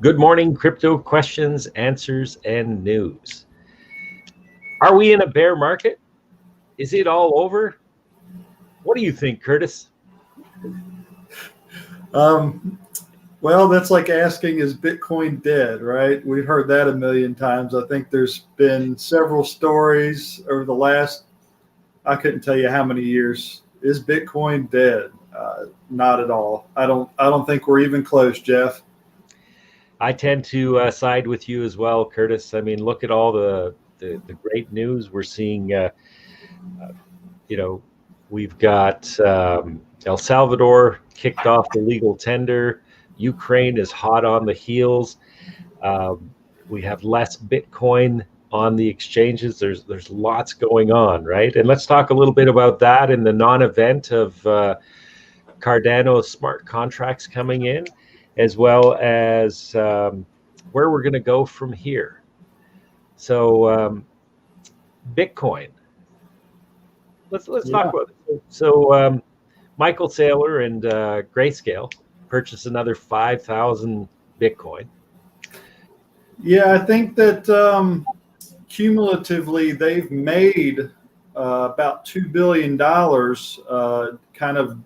Good morning, crypto questions, answers, and news. Are we in a bear market? Is it all over? What do you think, Curtis? Well, that's like asking, is Bitcoin dead, right? We've heard that a million times. I think there's been several stories over the last, I couldn't tell you how many years. Is Bitcoin dead? Not at all. I don't think we're even close, Jeff. I tend to side with you as well, Curtis. I mean, look at all the great news we're seeing. We've got El Salvador kicked off the legal tender. Ukraine is hot on the heels. We have less Bitcoin on the exchanges. There's lots going on, right? And let's talk a little bit about that in the non-event of Cardano smart contracts coming in, as well as where we're going to go from here. So Bitcoin. Let's talk about it. So Michael Saylor and Grayscale purchased another 5,000 Bitcoin. Yeah, I think that cumulatively they've made about $2 billion, kind of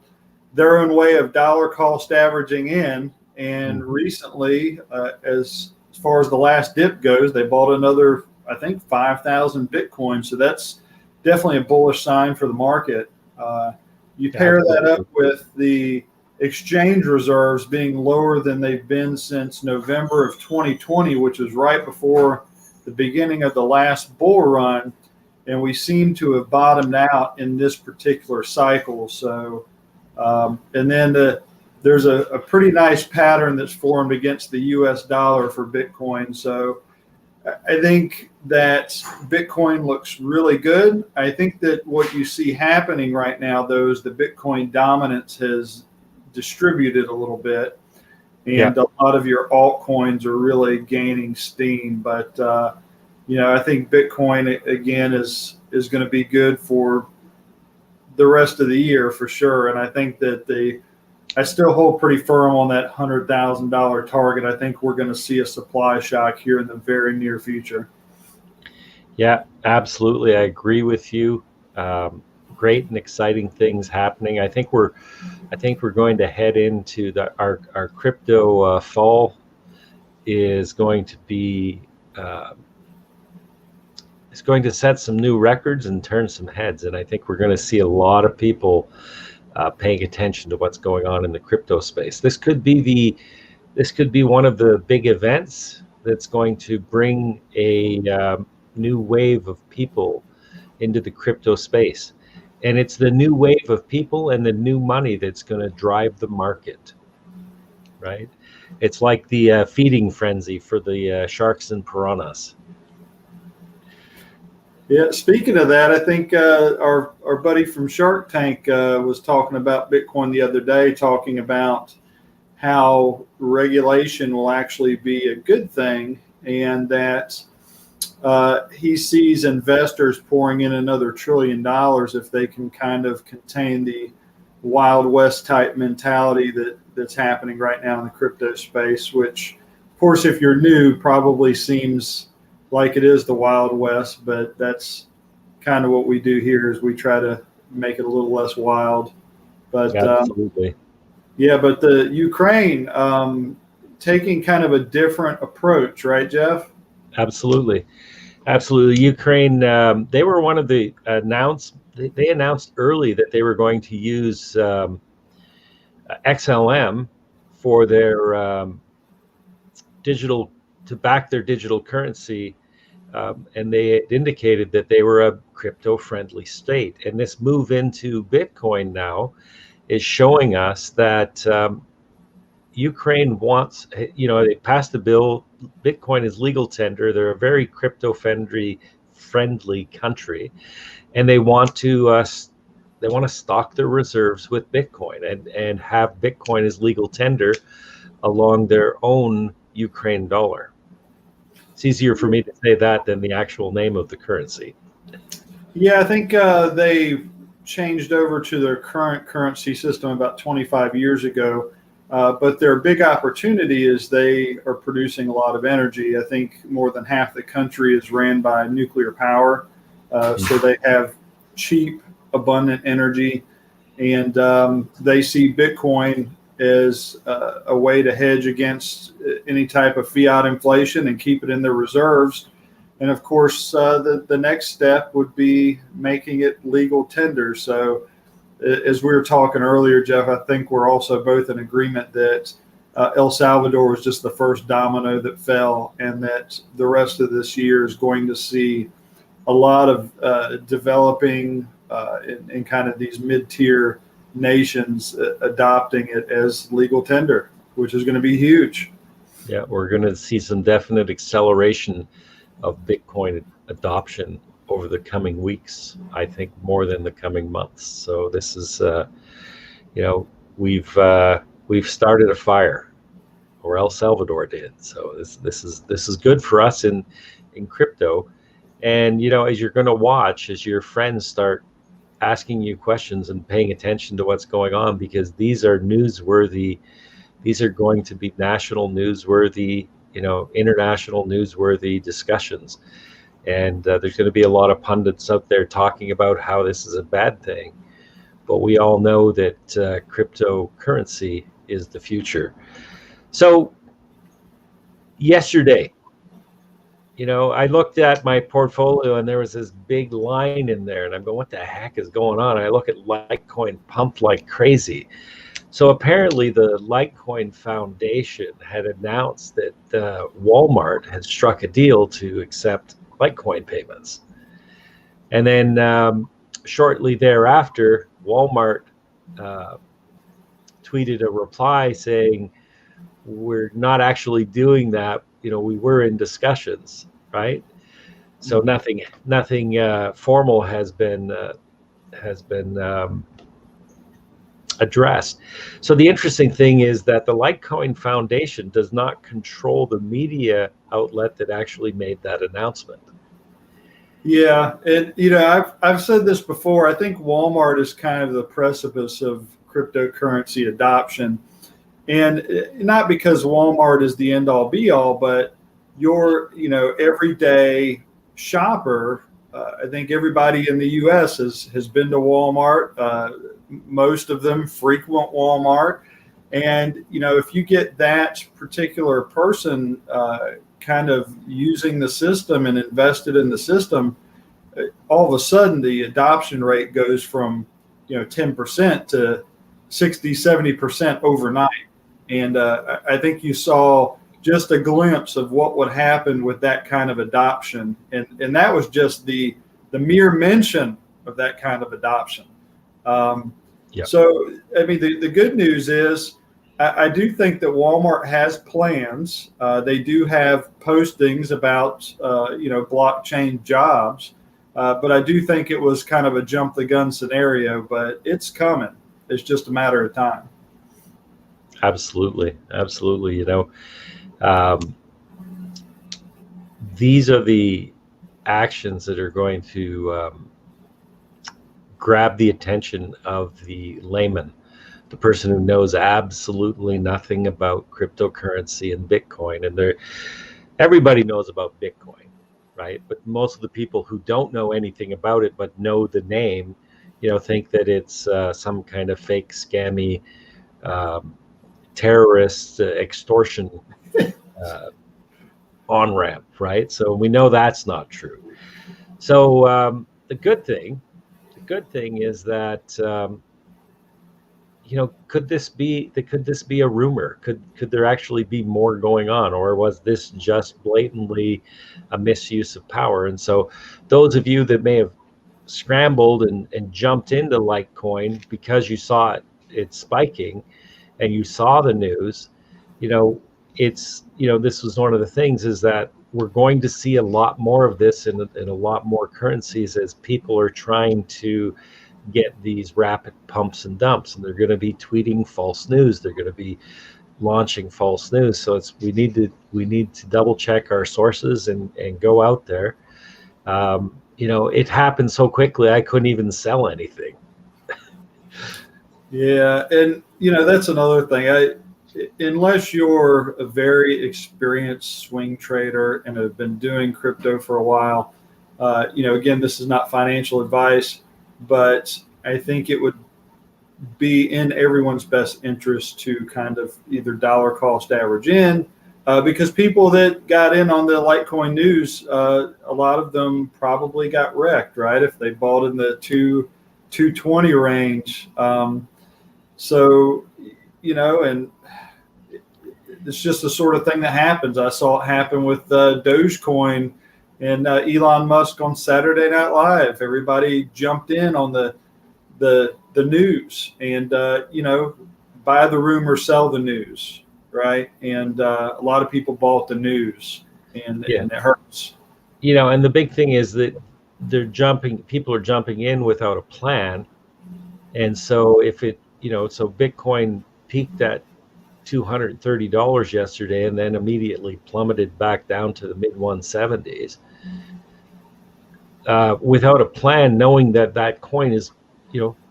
their own way of dollar cost averaging in. And recently, as far as the last dip goes, they bought another, I think, 5,000 Bitcoin. So that's definitely a bullish sign for the market. You pair that up with the exchange reserves being lower than they've been since November of 2020, which was right before the beginning of the last bull run. And we seem to have bottomed out in this particular cycle. So, and then there's a pretty nice pattern that's formed against the US dollar for Bitcoin. So I think that Bitcoin looks really good. I think that what you see happening right now, though, is the Bitcoin dominance has distributed a little bit, and a lot of your altcoins are really gaining steam. But I think Bitcoin again is going to be good for the rest of the year for sure. And I think that I still hold pretty firm on that $100,000 target. I think we're going to see a supply shock here in the very near future. Yeah, absolutely. I agree with you. Great and exciting things happening. I think we're going to head into our crypto fall is going to be it's going to set some new records and turn some heads. And I think we're going to see a lot of people paying attention to what's going on in the crypto space. This could be one of the big events that's going to bring a new wave of people into the crypto space. And it's the new wave of people and the new money that's going to drive the market, right? It's like the feeding frenzy for the sharks and piranhas. Yeah, speaking of that, I think our buddy from Shark Tank was talking about Bitcoin the other day, talking about how regulation will actually be a good thing, and that he sees investors pouring in another $1 trillion if they can kind of contain the Wild West type mentality that's happening right now in the crypto space, which, of course, if you're new, probably seems like it is the Wild West, but that's kind of what we do here is we try to make it a little less wild. But absolutely. But the Ukraine taking kind of a different approach, right, Jeff? Absolutely. Ukraine, they were one of the they announced early that they were going to use XLM for their digital, to back their digital currency. And they indicated that they were a crypto-friendly state. And this move into Bitcoin now is showing us that Ukraine wants, they passed the bill. Bitcoin is legal tender. They're a very crypto-friendly country, and they want to stock their reserves with Bitcoin and have Bitcoin as legal tender along their own Ukraine dollar. It's easier for me to say that than the actual name of the currency. Yeah, I think they changed over to their current currency system about 25 years ago. But their big opportunity is they are producing a lot of energy. I think more than half the country is ran by nuclear power. So they have cheap, abundant energy. And they see Bitcoin as a way to hedge against any type of fiat inflation and keep it in their reserves. And of course, the next step would be making it legal tender. So as we were talking earlier, Jeff, I think we're also both in agreement that El Salvador was just the first domino that fell, and that the rest of this year is going to see a lot of developing in kind of these mid-tier nations adopting it as legal tender, which is going to be huge. Yeah, we're going to see some definite acceleration of Bitcoin adoption over the coming weeks, I think more than the coming months. So this is, we've started a fire, or El Salvador did. So this is good for us in crypto. And as you're going to watch, as your friends start asking you questions and paying attention to what's going on, because these are newsworthy. These are going to be national newsworthy, international newsworthy discussions. And there's going to be a lot of pundits out there talking about how this is a bad thing. But we all know that cryptocurrency is the future. So yesterday, I looked at my portfolio and there was this big line in there. And I'm going, what the heck is going on? And I look at Litecoin Pump like crazy. So apparently the Litecoin Foundation had announced that Walmart had struck a deal to accept Litecoin payments. And then shortly thereafter, Walmart tweeted a reply saying, we're not actually doing that. We were in discussions, right? So nothing formal has been addressed. So the interesting thing is that the Litecoin Foundation does not control the media outlet that actually made that announcement. Yeah, and I've said this before. I think Walmart is kind of the precipice of cryptocurrency adoption, and not because Walmart is the end all be all, but your everyday shopper. I think everybody in the U.S. has been to Walmart. Most of them frequent Walmart, and if you get that particular person kind of using the system and invested in the system, all of a sudden the adoption rate goes from 10% to 60-70% overnight. And I think you saw just a glimpse of what would happen with that kind of adoption, and that was just the mere mention of that kind of adoption. Yep. So I mean, the good news is I do think that Walmart has plans. They do have postings about blockchain jobs, but I do think it was kind of a jump the gun scenario. But it's coming. It's just a matter of time. Absolutely. These are the actions that are going to grab the attention of the layman, the person who knows absolutely nothing about cryptocurrency and Bitcoin. And everybody knows about Bitcoin, right? But most of the people who don't know anything about it but know the name, think that it's some kind of fake, scammy, terrorist extortion on-ramp, right? So we know that's not true. So the good thing is that could this be a rumor? Could there actually be more going on, or was this just blatantly a misuse of power? And so those of you that may have scrambled and jumped into Litecoin because you saw it spiking and you saw the news, this was one of the things, is that we're going to see a lot more of this in a lot more currencies as people are trying to get these rapid pumps and dumps, and they're going to be tweeting false news. They're going to be launching false news. So we need to double check our sources and go out there. It happened so quickly I couldn't even sell anything. Yeah, and that's another thing. unless you're a very experienced swing trader and have been doing crypto for a while, again, this is not financial advice, but I think it would be in everyone's best interest to kind of either dollar cost average in, because people that got in on the Litecoin news, a lot of them probably got wrecked, right? If they bought in the 220 range. And it's just the sort of thing that happens. I saw it happen with Dogecoin and Elon Musk on Saturday Night Live. Everybody jumped in on the news, and buy the rumor, sell the news, right? And a lot of people bought the news, and it hurts. And the big thing is that people are jumping in without a plan, and so so Bitcoin peaked at $230 yesterday and then immediately plummeted back down to the mid 170s. Without a plan, knowing that coin is,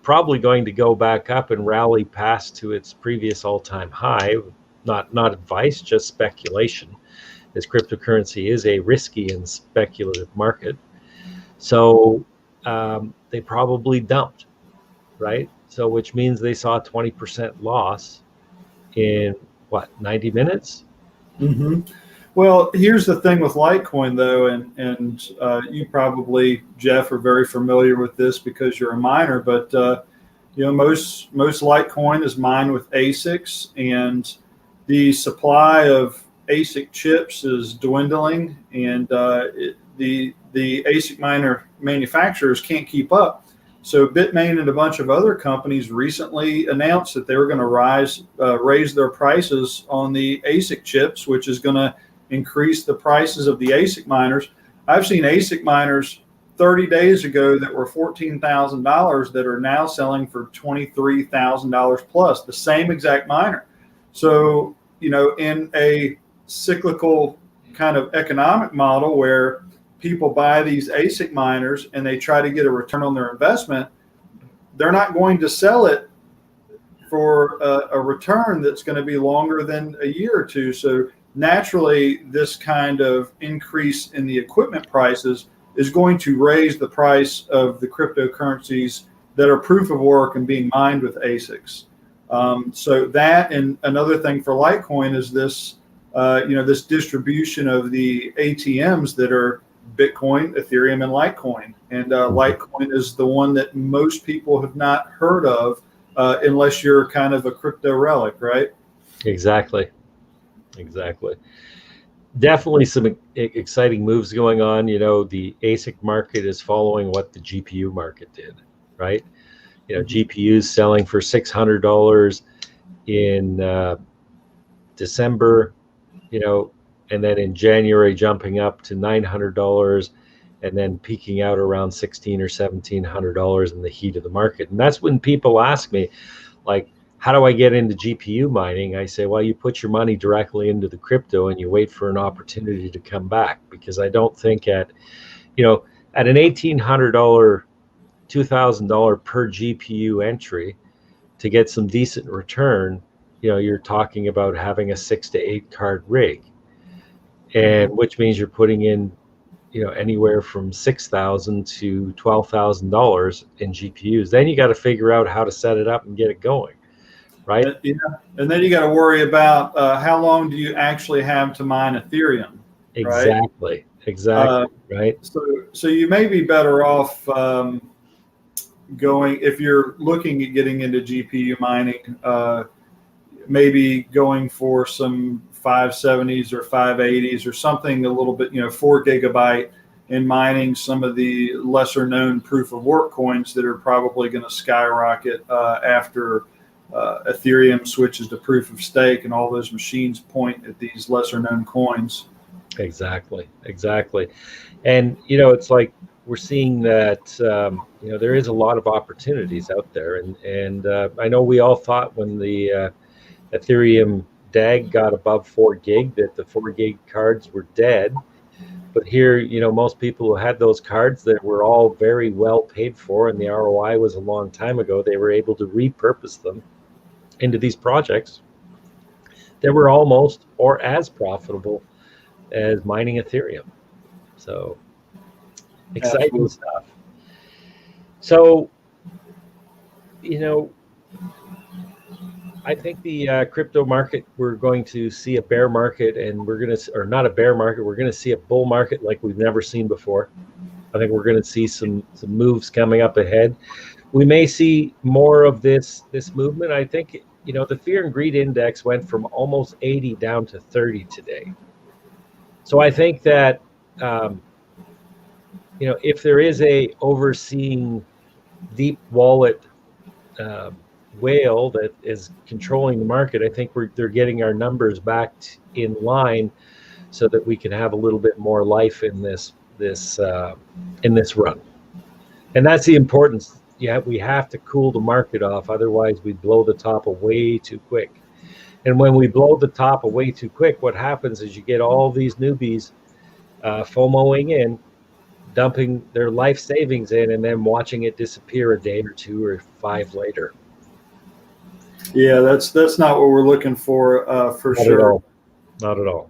probably going to go back up and rally past to its previous all-time high. Not advice, just speculation, as cryptocurrency is a risky and speculative market. So they probably dumped, right? So which means they saw a 20% loss in 90 minutes? Mm-hmm. Well, here's the thing with Litecoin, though, and you probably, Jeff, are very familiar with this because you're a miner. But most Litecoin is mined with ASICs, and the supply of ASIC chips is dwindling, and the ASIC miner manufacturers can't keep up. So Bitmain and a bunch of other companies recently announced that they were going to raise their prices on the ASIC chips, which is going to increase the prices of the ASIC miners. I've seen ASIC miners 30 days ago that were $14,000 that are now selling for $23,000 plus, the same exact miner. So, in a cyclical kind of economic model where people buy these ASIC miners and they try to get a return on their investment, they're not going to sell it for a return that's going to be longer than a year or two. So naturally, this kind of increase in the equipment prices is going to raise the price of the cryptocurrencies that are proof of work and being mined with ASICs. So that, and another thing for Litecoin is this, this distribution of the ATMs that are Bitcoin, Ethereum, and Litecoin. And Litecoin is the one that most people have not heard of unless you're kind of a crypto relic, right? Exactly. Definitely some exciting moves going on. The ASIC market is following what the GPU market did, right? GPUs selling for $600 in December, and then in January jumping up to $900 and then peaking out around $1,600 or $1,700 in the heat of the market. And that's when people ask me, like, how do I get into GPU mining? I say, well, you put your money directly into the crypto and you wait for an opportunity to come back, because I don't think at an $1,800, $2,000 per GPU entry to get some decent return, you're talking about having a 6 to 8 card rig, and which means you're putting in, anywhere from $6,000 to $12,000 in GPUs. Then you got to figure out how to set it up and get it going, right? Yeah, and then you got to worry about how long do you actually have to mine Ethereum? Exactly, right? Right. So you may be better off going, if you're looking at getting into GPU mining, maybe going for some 570s or 580s or something a little bit, 4 gigabyte, and mining some of the lesser known proof of work coins that are probably going to skyrocket after Ethereum switches to proof of stake, and all those machines point at these lesser known coins. Exactly. And, it's like we're seeing that, there is a lot of opportunities out there. And I know we all thought when the Ethereum DAG got above 4 gig that the 4 gig cards were dead. But here, most people who had those cards that were all very well paid for, and the ROI was a long time ago, they were able to repurpose them into these projects that were almost or as profitable as mining Ethereum. So exciting Absolutely. stuff. So, you know, I think the crypto market, we're going to see a bear market, and we're going to, or not a bear market, we're going to see a bull market like we've never seen before. I think we're going to see some moves coming up ahead. We may see more of this movement. I think, you know, the fear and greed index went from almost 80 down to 30 today. So I think that, you know, if there is a overseeing deep wallet whale that is controlling the market, I think they're getting our numbers back in line so that we can have a little bit more life in this run. And that's the importance. Yeah, we have to cool the market off, otherwise we blow the top away too quick. And when we blow the top away too quick, what happens is you get all these newbies FOMOing in, dumping their life savings in, and then watching it disappear a day or two or 5 later. Yeah, that's not what we're looking for Not sure. At all. Not at all.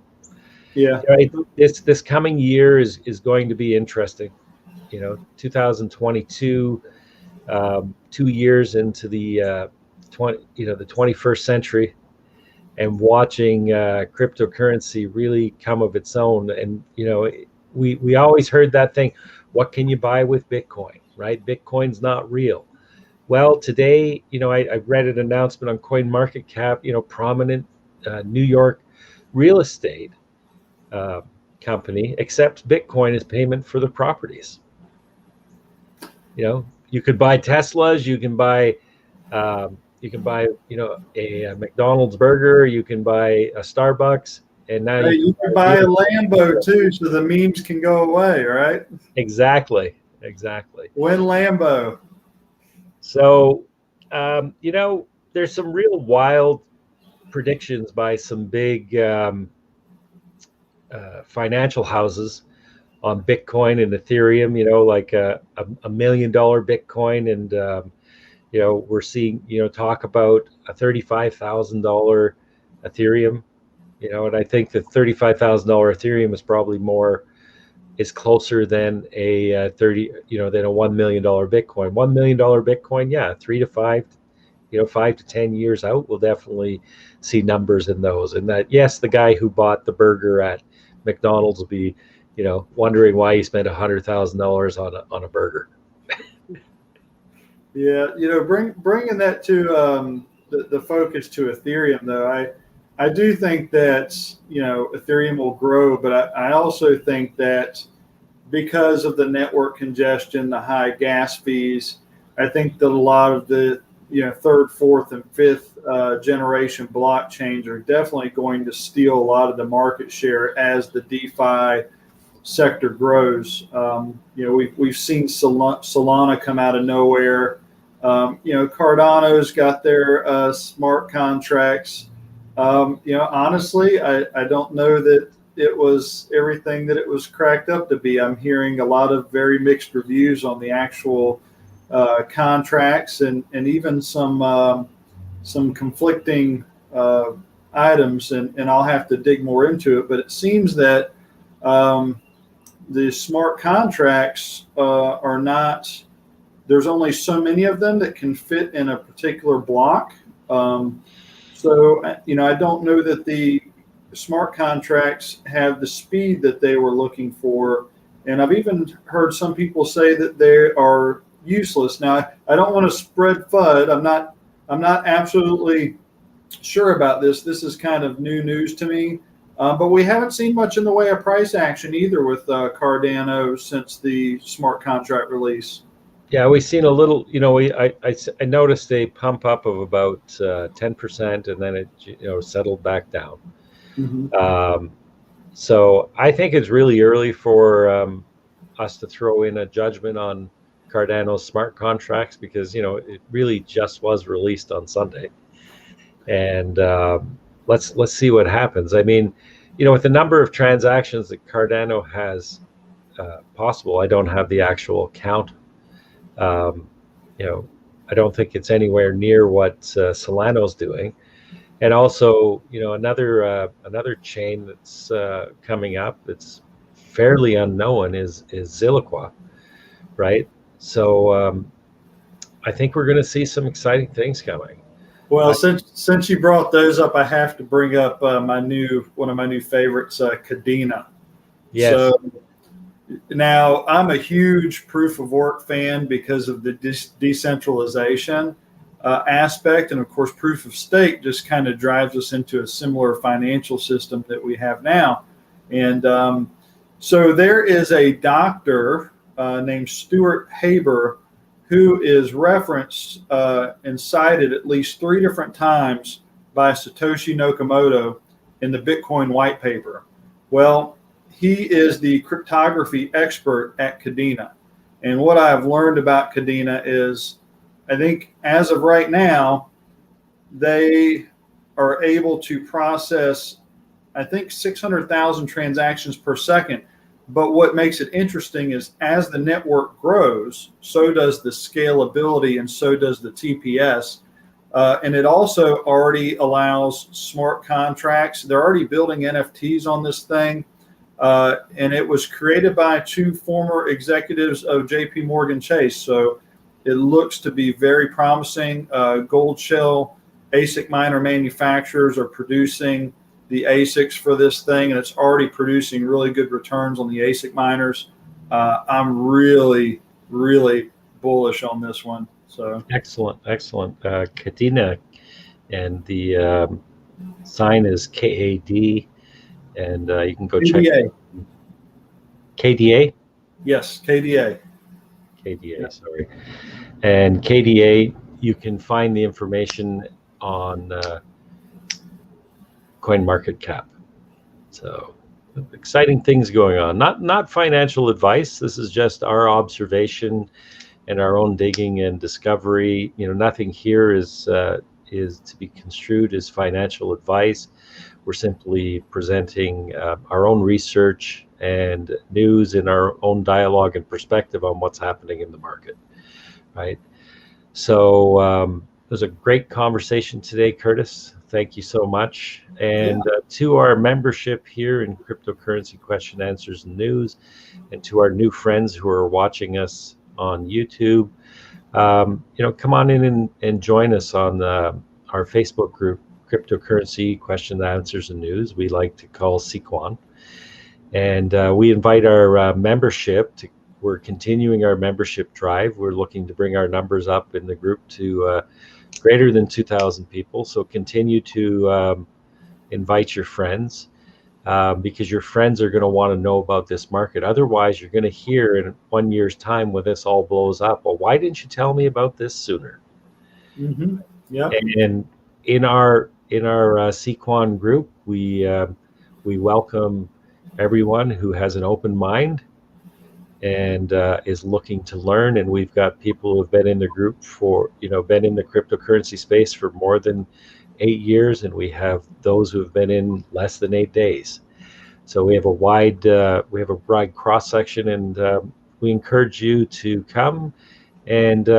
Yeah. Right. This coming year is going to be interesting. You know, 2022, 2 years into the the 21st century, and watching cryptocurrency really come of its own. And you know, we always heard that thing, what can you buy with Bitcoin, right? Bitcoin's not real. Well, today, you know, I read an announcement on CoinMarketCap, you know, prominent New York real estate company accepts Bitcoin as payment for the properties. You know, you could buy Teslas, you can buy, you know, a McDonald's burger, you can buy a Starbucks, and now Hey, you can buy a Lambo too, so the memes can go away, right? Exactly. Win Lambo. So, you know, there's some real wild predictions by some big financial houses on Bitcoin and Ethereum, you know, like a $1 million Bitcoin. And, you know, we're seeing, you know, talk about a $35,000 Ethereum, you know, and I think the $35,000 Ethereum is closer than a 30, you know, than a $1 million Bitcoin. $1 million Bitcoin, yeah, 3 to 5, you know, 5 to 10 years out, we'll definitely see numbers in those. And that, yes, the guy who bought the burger at McDonald's will be, you know, wondering why he spent $100,000 on a burger. Yeah, you know, bringing that to the focus to Ethereum, though, I do think that, you know, Ethereum will grow, but I also think that because of the network congestion, the high gas fees, I think that a lot of the, you know, third, fourth, and fifth generation blockchains are definitely going to steal a lot of the market share as the DeFi sector grows. You know, we've seen Solana come out of nowhere. You know, Cardano's got their smart contracts. You know, honestly, I don't know that it was everything that it was cracked up to be. I'm hearing a lot of very mixed reviews on the actual contracts, and even some conflicting items, and I'll have to dig more into it. But it seems that the smart contracts are not. There's only so many of them that can fit in a particular block. So, you know, I don't know that the smart contracts have the speed that they were looking for. And I've even heard some people say that they are useless. Now, I don't want to spread FUD. I'm not absolutely sure about this. This is kind of new news to me. But we haven't seen much in the way of price action either with Cardano since the smart contract release. Yeah, we've seen a little, you know, I noticed a pump up of about 10%, and then it, you know, settled back down. Mm-hmm. So I think it's really early for us to throw in a judgment on Cardano's smart contracts, because, you know, it really just was released on Sunday. And let's see what happens. I mean, you know, with the number of transactions that Cardano has possible, I don't have the actual count. You know, I don't think it's anywhere near what Solano's doing. And also, another chain that's coming up that's fairly unknown is Zilliqua, right? So I think we're going to see some exciting things coming. Well, since you brought those up, I have to bring up one of my new favorites, Cadena. Yes. So now I'm a huge proof of work fan because of the decentralization aspect, and of course, proof of stake just kind of drives us into a similar financial system that we have now. And so there is a doctor named Stuart Haber who is referenced and cited at least 3 different times by Satoshi Nakamoto in the Bitcoin white paper. Well, he is the cryptography expert at Cadena. And what I've learned about Cadena is, I think as of right now, they are able to process, I think, 600,000 transactions per second. But what makes it interesting is as the network grows, so does the scalability and so does the TPS. And it also already allows smart contracts. They're already building NFTs on this thing. And it was created by 2 former executives of JP Morgan Chase. So it looks to be very promising. Gold shell ASIC miner manufacturers are producing the ASICs for this thing, and it's already producing really good returns on the ASIC miners. I'm really, really bullish on this one. So excellent. Cadena, and the sign is KAD, and you can go check KDA. KDA. Yes, KDA. KDA, yeah. Sorry. And KDA, you can find the information on CoinMarketCap. So exciting things going on. Not financial advice. This is just our observation and our own digging and discovery. Nothing here is to be construed as financial advice. We're simply presenting our own research and news in our own dialogue and perspective on what's happening in the market, right? So it was a great conversation today, Curtis. Thank you so much. And to our membership here in Cryptocurrency Question Answers and News, and to our new friends who are watching us on YouTube, come on in and join us on our Facebook group, Cryptocurrency Question Answers and News, we like to call CQAN. And we invite our membership to. We're continuing our membership drive. We're looking to bring our numbers up in the group to greater than 2,000 people. So continue to invite your friends because your friends are going to want to know about this market. Otherwise, you're going to hear in 1 year's time when this all blows up, well, why didn't you tell me about this sooner? Mm-hmm. Yeah. And in our CQAN group, we welcome everyone who has an open mind and is looking to learn. And we've got people who have been in the group been in the cryptocurrency space for more than 8 years, and we have those who have been in less than 8 days. So we have a wide cross section, and we encourage you to come and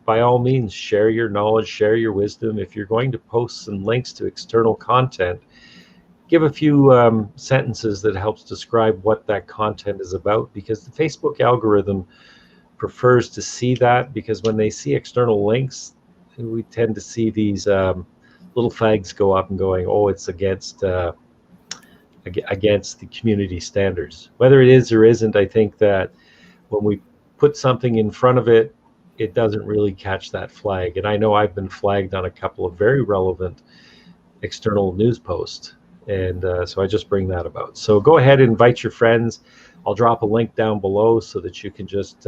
by all means share your knowledge, share your wisdom. If you're going to post some links to external content, give a few sentences that helps describe what that content is about, because the Facebook algorithm prefers to see that, because when they see external links, we tend to see these little flags go up and going, oh, it's against the community standards. Whether it is or isn't, I think that when we put something in front of it, it doesn't really catch that flag. And I know I've been flagged on a couple of very relevant external news posts. And so I just bring that about. So go ahead and invite your friends. I'll drop a link down below so that you can just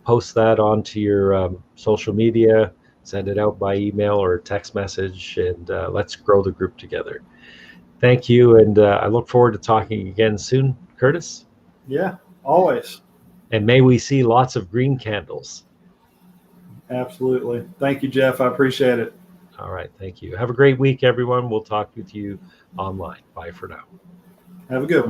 post that onto your social media, send it out by email or text message, and let's grow the group together. Thank you, and I look forward to talking again soon, Curtis. Yeah, always. And may we see lots of green candles. Absolutely. Thank you, Jeff. I appreciate it. All right. Thank you. Have a great week, everyone. We'll talk with you online. Bye for now. Have a good one.